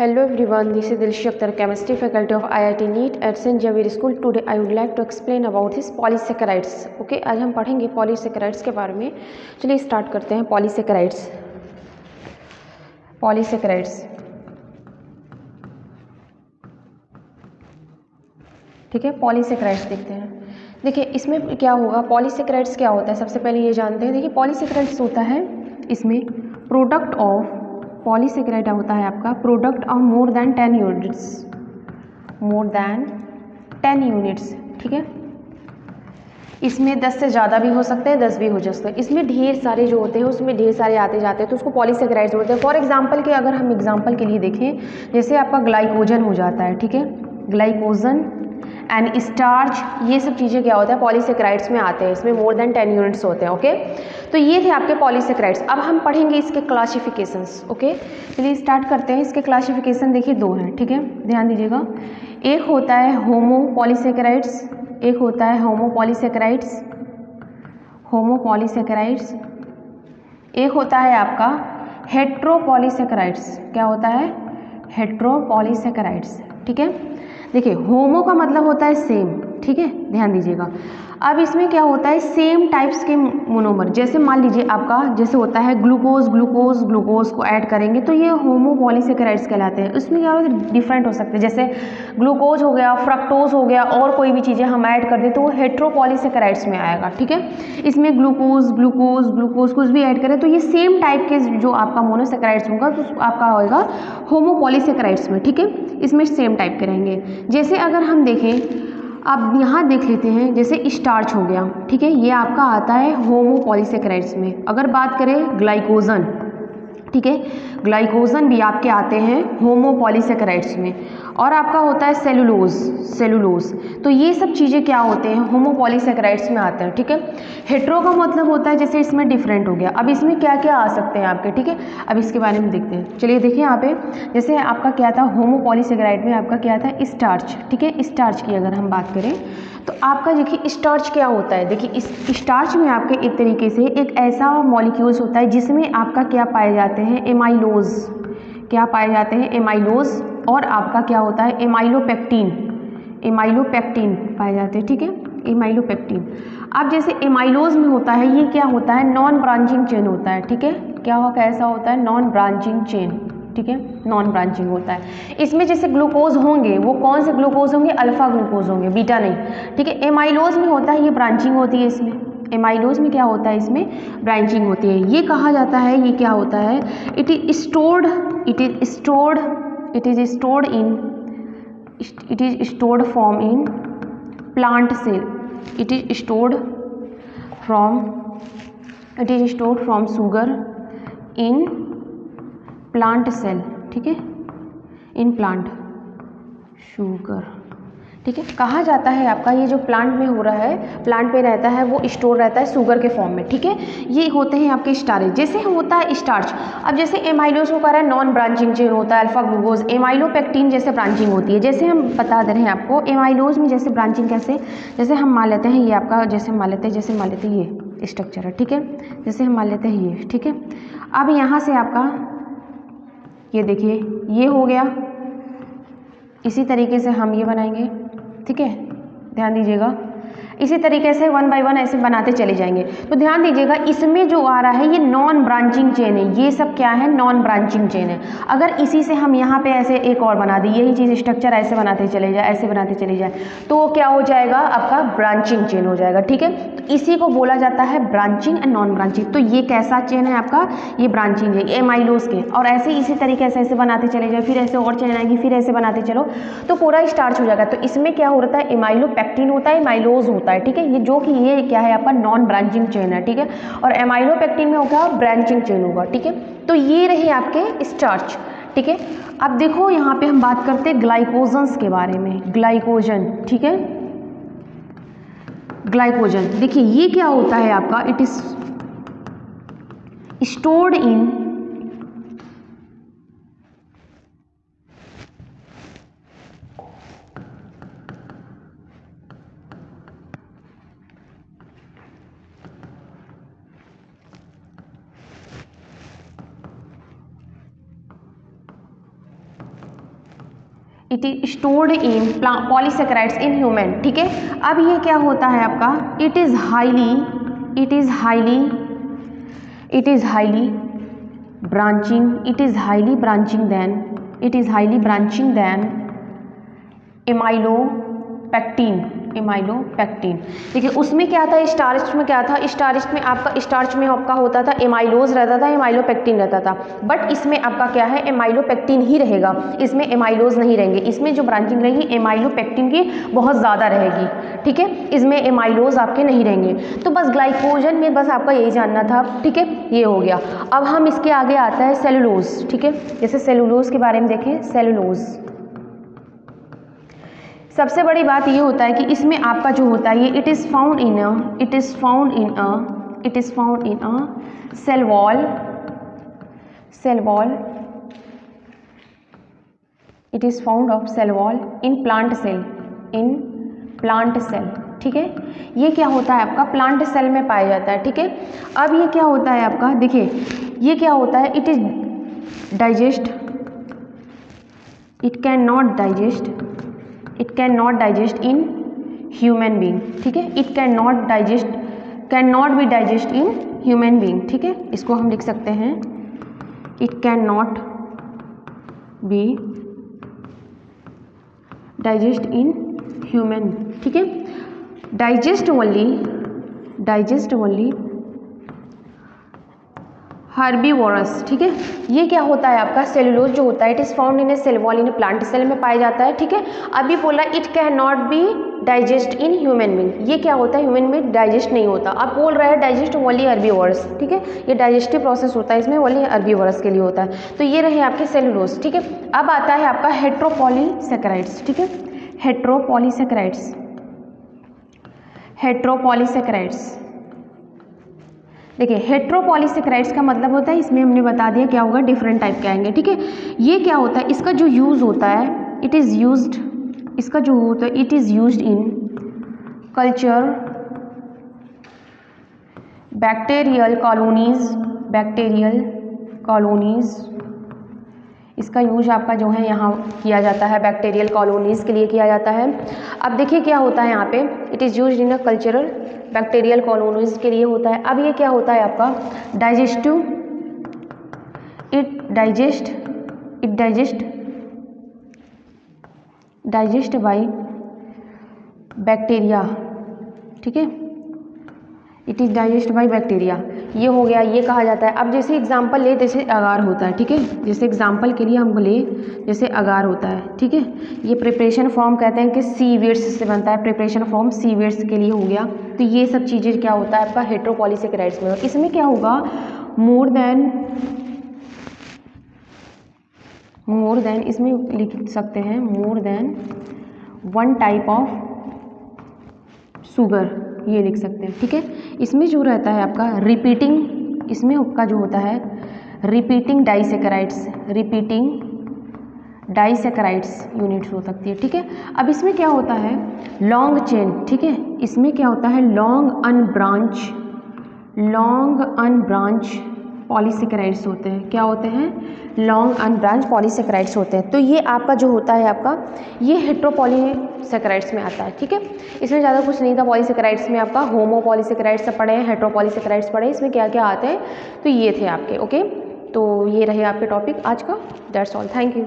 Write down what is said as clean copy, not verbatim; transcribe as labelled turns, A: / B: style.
A: Hello everyone, this is Dilshi Akhtar, Chemistry Faculty of IIT NEET at St. Xavier School. Today I would like to explain about this polysaccharides. Okay, आज हम पढ़ेंगे polysaccharides के बारे में. चलिए start करते हैं. polysaccharides ठीक है. polysaccharides देखते हैं. देखिए इसमें क्या होगा, polysaccharides क्या होता है सबसे पहले ये जानते हैं. देखिए polysaccharides होता है इसमें प्रोडक्ट ऑफ पॉलीसेकेराइड होता है आपका product of more than 10 units. ठीक है, इसमें 10 से ज़्यादा भी हो सकते हैं, 10 भी हो सकते हैं. इसमें ढेर सारे जो होते हैं उसमें ढेर सारे आते जाते हैं तो उसको पॉलीसेकेराइड्स बोलते हैं. फॉर एग्जांपल के अगर हम एग्जांपल के लिए देखें, जैसे आपका ग्लाइकोजन हो जाता है. ठीक है, ग्लाइकोजन एंड स्टार्च, ये सब चीज़ें क्या होता है पॉलीसेकेराइड्स में आते हैं. इसमें मोर देन 10 यूनिट्स होते हैं. ओके, तो ये थे आपके पॉलीसेकेराइड्स. अब हम पढ़ेंगे इसके क्लासिफिकेशंस. ओके, चलिए स्टार्ट करते हैं. इसके क्लासिफिकेशन देखिए दो हैं. ठीक है, ध्यान दीजिएगा. एक होता है होमोपॉलीसेकेराइड्स, एक होता है होमोपॉलीसेकेराइड्स. एक होता है आपका हेट्रोपॉलीसेकेराइड्स. क्या होता है? हेट्रोपॉलीसेकेराइड्स. ठीक है, देखिए होमो का मतलब होता है सेम. ठीक है, ध्यान दीजिएगा. अब इसमें क्या होता है, सेम टाइप्स के मोनोमर. जैसे मान लीजिए आपका जैसे होता है ग्लूकोज को ऐड करेंगे तो ये होमोपॉलीसेकेराइड्स कहलाते हैं. इसमें क्या होता है, डिफरेंट हो सकते हैं. जैसे ग्लूकोज हो गया, फ्रक्टोज हो गया, और कोई भी चीज़ें हम ऐड कर दें तो वो हेट्रोपॉलीसेकेराइड्स में आएगा. ठीक है, इसमें ग्लूकोज कुछ भी ऐड करें तो ये सेम टाइप के जो आपका मोनोसेकेराइड्स होगा तो आपका होगा होमोपॉलीसेकेराइड्स में. ठीक है, इसमें सेम टाइप के रहेंगे. जैसे अगर हम देखें, अब यहाँ देख लेते हैं, जैसे स्टार्च हो गया. ठीक है, ये आपका आता है होमोपॉलीसेकेराइड्स में. अगर बात करें ग्लाइकोजन, ठीक है, ग्लाइकोजन भी आपके आते हैं होमोपॉलीसेकेराइड्स में. और आपका होता है सेलुलोज. तो ये सब चीज़ें क्या होते हैं, होमोपॉलीसेकेराइड्स में आते हैं. ठीक है, हेट्रो का मतलब होता है जैसे इसमें डिफरेंट हो गया. अब इसमें क्या क्या आ सकते हैं आपके. ठीक है, अब इसके बारे में देखते हैं. चलिए देखिए यहाँ पे, जैसे आपका क्या था होमोपॉलीसेकेराइड में आपका क्या था, स्टार्च. ठीक है, स्टार्च की अगर हम बात करें तो आपका देखिए स्टार्च क्या होता है. देखिए इस स्टार्च में आपके एक तरीके से एक ऐसा मॉलिक्यूल्स होता है जिसमें आपका क्या पाए जाते हैं, एमाइलोज. क्या पाए जाते हैं, एमाइलोज. और आपका क्या होता है, एमाइलोपेक्टिन पाए जाते हैं. ठीक है, एमाइलोपेक्टिन. अब जैसे एमाइलोज में होता है, ये क्या होता है, नॉन ब्रांचिंग चेन होता है. ठीक है, क्या कैसा होता है, नॉन ब्रांचिंग चेन. ठीक है, नॉन ब्रांचिंग होता है. इसमें जैसे ग्लूकोज होंगे वो कौन से ग्लूकोज होंगे, अल्फा ग्लूकोज होंगे, बीटा नहीं. ठीक है, एमाइलोज में होता है ये ब्रांचिंग होती है. इसमें एमाइलोज में क्या होता है, इसमें ब्रांचिंग होती है. ये कहा जाता है, ये क्या होता है, it is stored form in plant cell. It is stored from sugar in plant cell. ठीक है, इन प्लांट शुगर. ठीक है, कहा जाता है आपका ये जो प्लांट में हो रहा है, प्लांट पे रहता है, वो स्टोर रहता है शुगर के फॉर्म में. ठीक है, ये होते हैं आपके स्टारेज. जैसे होता है स्टार्च. अब जैसे एमाइलोज को कह रहा है नॉन ब्रांचिंग चेन होता है, अल्फा ग्लूकोज, एमाइलोपेक्टिन जैसे ब्रांचिंग होती है. जैसे हम बता दे रहे हैं आपको एमाइलोज में जैसे ब्रांचिंग कैसे, जैसे हम मान लेते हैं ये आपका, जैसे मान लेते हैं ये स्ट्रक्चर है. ठीक है, जैसे हम मान लेते हैं ये. ठीक है, अब यहाँ से आपका ये देखिए ये हो गया. इसी तरीके से हम ये बनाएंगे. ठीक है, ध्यान दीजिएगा. इसी तरीके से वन बाय वन ऐसे बनाते चले जाएंगे. तो ध्यान दीजिएगा, इसमें जो आ रहा है ये नॉन ब्रांचिंग चेन है. ये सब क्या है, नॉन ब्रांचिंग चेन है. अगर इसी से हम यहाँ पे ऐसे एक और बना दें, यही चीज़ स्ट्रक्चर ऐसे बनाते चले जाए, ऐसे बनाते चले जाए, तो क्या हो जाएगा, आपका ब्रांचिंग चेन हो जाएगा. ठीक है, तो इसी को बोला जाता है ब्रांचिंग एंड नॉन ब्रांचिंग. तो ये कैसा चेन है आपका, ये ब्रांचिंग है एमाइलोज के. और ऐसे इसी तरीके से ऐसे बनाते चले जाए, फिर ऐसे और चेन आएगी, फिर ऐसे बनाते चलो तो पूरा स्टार्च हो जाएगा. तो इसमें क्या होता है, एमाइलोपेक्टिन होता है, एमाइलोज होता है. ठीक है, ये जो कि ये क्या है आपका नॉन ब्रांचिंग चेन है. ठीक है, और एमाइलोपेक्टिन में होगा ब्रांचिंग चेन होगा. ठीक है, तो ये रहे आपके स्टार्च. ठीक है, अब देखो यहाँ पे हम बात करते हैं ग्लाइकोजन्स के बारे में. ग्लाइकोजन. ठीक है, ग्लाइकोजन देखिए ये क्या होता है आपका, it is stored in it is stored in polysaccharides in human, ठीक है। अब ये क्या होता है आपका, it is highly branching than amylopectin. देखिए उसमें क्या था, स्टार्च में क्या था, स्टार्च में आपका होता था एमाइलोज रहता था, एमाइलोपेक्टिन रहता था। बट इसमें आपका क्या है, एमाइलोपेक्टिन ही रहेगा, इसमें एमाइलोज नहीं रहेंगे। इसमें जो ब्रांचिंग रहेगी एमाइलोपेक्टिन की बहुत ज़्यादा रहेगी, ठीक है, इसमें एमाइलोज आपके नहीं रहेंगे। तो बस ग्लाइकोजन में बस आपका यही जानना था, ठीक है, ये हो गया। अब हम इसके आगे आता है सेलुलोज, ठीक है। जैसे सेलुलोज के बारे में देखें, सेलुलोज सबसे बड़ी बात ये होता है कि इसमें आपका जो होता है ये it is found in a cell wall, it is found of cell wall in plant cell, ठीक है। ये क्या होता है आपका, प्लांट सेल में पाया जाता है, ठीक है। अब ये क्या होता है आपका, देखिए ये क्या होता है, it can not digest in human being, ठीक है। It can not be digest in human being, ठीक है। इसको हम लिख सकते हैं, it can not be digest in human, ठीक है। डाइजेस्ट ओनली हर्बीवोरस, ठीक है। ये क्या होता है आपका, सेलुलोज जो होता है it is found in a cell wall in a plant cell में पाया जाता है, ठीक है। अभी बोला it can not be digest in human being, ये क्या होता है, ह्यूमन बीइंग डाइजेस्ट नहीं होता। अब बोल रहा है डाइजेस्ट ओनली हर्बीवोरस, ठीक है। ये डाइजेस्टिव प्रोसेस होता है इसमें, ओनली हर्बीवोरस के लिए होता है। तो ये रहे आपके सेलुलोज, ठीक है। अब आता है आपका हेट्रोपॉलीसेकेराइड्स, ठीक है। हेट्रोपॉलीसेकेराइड्स देखिए हेट्रोपॉलीसेकेराइड्स का मतलब होता है, इसमें हमने बता दिया क्या होगा, डिफरेंट टाइप के आएंगे, ठीक है। ये क्या होता है, इसका जो यूज़ होता है it is used in culture bacterial colonies, इसका यूज आपका जो है यहाँ किया जाता है, बैक्टीरियल कॉलोनीज़ के लिए किया जाता है। अब देखिए क्या होता है यहाँ पे, it is used in a cultural bacterial colonies के लिए होता है। अब ये क्या होता है आपका, डाइजेस्ट बाय बैक्टीरिया, ठीक है। It is digest by bacteria, ये हो गया, ये कहा जाता है। अब जैसे एग्जाम्पल ले, जैसे अगार होता है, ठीक है। जैसे एग्जाम्पल के लिए हम ले, जैसे अगार होता है, ठीक है। ये प्रिपरेशन फॉर्म कहते हैं कि सीवीड्स से बनता है, प्रिपरेशन फॉर्म सीवीड्स के लिए हो गया। तो ये सब चीज़ें क्या होता है आपका हेट्रोपॉलीसेकेराइड्स में। इसमें क्या होगा, मोर देन इसमें लिख सकते हैं more than one type of sugar, ये लिख सकते हैं, ठीक है। इसमें जो रहता है आपका रिपीटिंग, इसमें आपका जो होता है रिपीटिंग डाइसेकेराइड्स यूनिट्स हो सकती है, ठीक है। अब इसमें क्या होता है, लॉन्ग चेन, ठीक है। इसमें क्या होता है, लॉन्ग अनब्रांच पॉलीसेकेराइड्स होते हैं। क्या होते हैं, लॉन्ग अनब्रांच पॉलीसेकेराइड्स होते हैं। तो ये आपका जो होता है आपका, ये हेट्रोपॉलीसेकेराइड्स में आता है, ठीक है। इसमें ज़्यादा कुछ नहीं था पॉलीसेकेराइड्स में, आपका होमोपॉलीसेकेराइड्स सब पढ़े हैं, हेट्रोपॉलीसेकेराइड्स पढ़े, इसमें क्या क्या आते हैं, तो ये थे आपके, ओके। तो ये रहे आपके टॉपिक आज का, दैट्स ऑल, थैंक यू।